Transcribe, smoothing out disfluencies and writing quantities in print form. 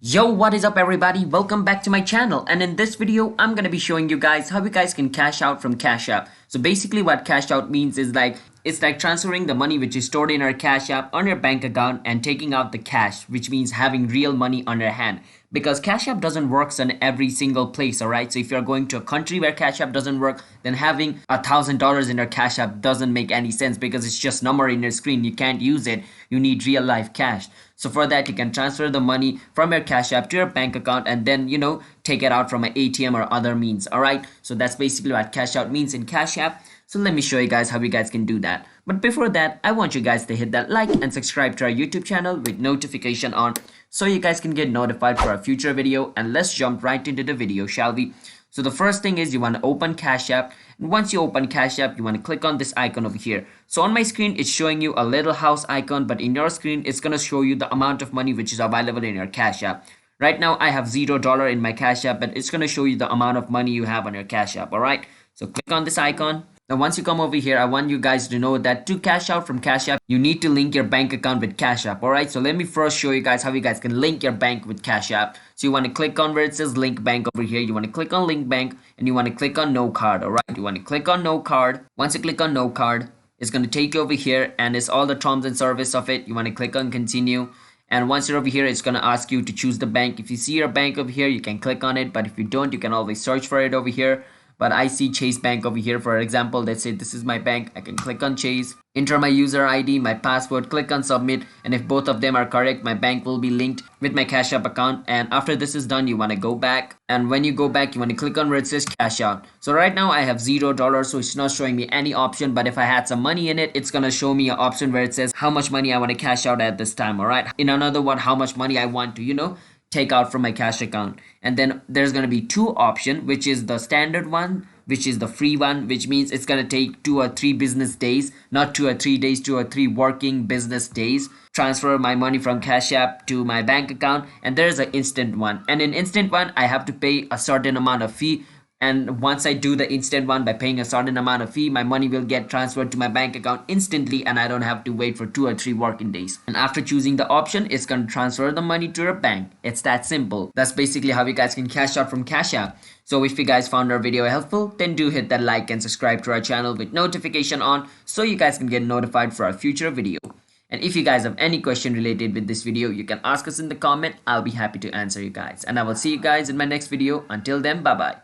Yo, what is up everybody? Welcome back to my channel, and in this video I'm gonna be showing you guys how you guys can cash out from Cash App. So basically what cash out means is it's like transferring the money which is stored in our Cash App on your bank account and taking out the cash, which means having real money on your hand. Because Cash App doesn't work in every single place, alright? So if you're going to a country where Cash App doesn't work, then having $1,000 in your Cash App doesn't make any sense because it's just number in your screen. You can't use it. You need real life cash. So for that, you can transfer the money from your Cash App to your bank account and then, take it out from an ATM or other means, alright? So that's basically what cash out means in Cash App. So let me show you guys how you guys can do that. But before that, I want you guys to hit that like and subscribe to our YouTube channel with notification on so you guys can get notified for a future video. And let's jump right into the video, shall we? So the first thing is you want to open Cash App, and once you open Cash App, you want to click on this icon over here. So on my screen, it's showing you a little house icon, but in your screen, it's going to show you the amount of money which is available in your Cash App. Right now, I have $0 in my Cash App, but it's going to show you the amount of money you have on your Cash App, alright? So click on this icon. Now once you come over here, I want you guys to know that to cash out from Cash App, you need to link your bank account with Cash App, alright? So let me first show you guys how you guys can link your bank with Cash App. So you want to click on where it says link bank over here. You want to click on link bank and you want to click on no card, alright? You want to click on no card. Once you click on no card, it's going to take you over here and it's all the terms and service of it. You want to click on continue. And once you're over here, it's going to ask you to choose the bank. If you see your bank over here, you can click on it. But if you don't, you can always search for it over here. But I see Chase Bank over here. For example, let's say this is my bank. I can click on Chase, enter my user ID, my password, click on submit. And if both of them are correct, my bank will be linked with my Cash App account. And after this is done, you want to go back. And when you go back, you want to click on where it says cash out. So right now I have $0, so it's not showing me any option. But if I had some money in it, it's going to show me an option where it says how much money I want to cash out at this time. All right. In another one, how much money I want to, take out from my cash account. And then there's going to be two options, which is the standard one, which is the free one, which means it's going to take 2 or 3 business days, not 2 or 3 days, 2 or 3 working business days, transfer my money from Cash App to my bank account. And there's an instant one, and in instant one I have to pay a certain amount of fee. And once I do the instant one by paying a certain amount of fee, my money will get transferred to my bank account instantly and I don't have to wait for 2 or 3 working days. And after choosing the option, it's going to transfer the money to your bank. It's that simple. That's basically how you guys can cash out from Cash App. So if you guys found our video helpful, then do hit that like and subscribe to our channel with notification on so you guys can get notified for our future video. And if you guys have any question related with this video, you can ask us in the comment. I'll be happy to answer you guys. And I will see you guys in my next video. Until then, bye bye.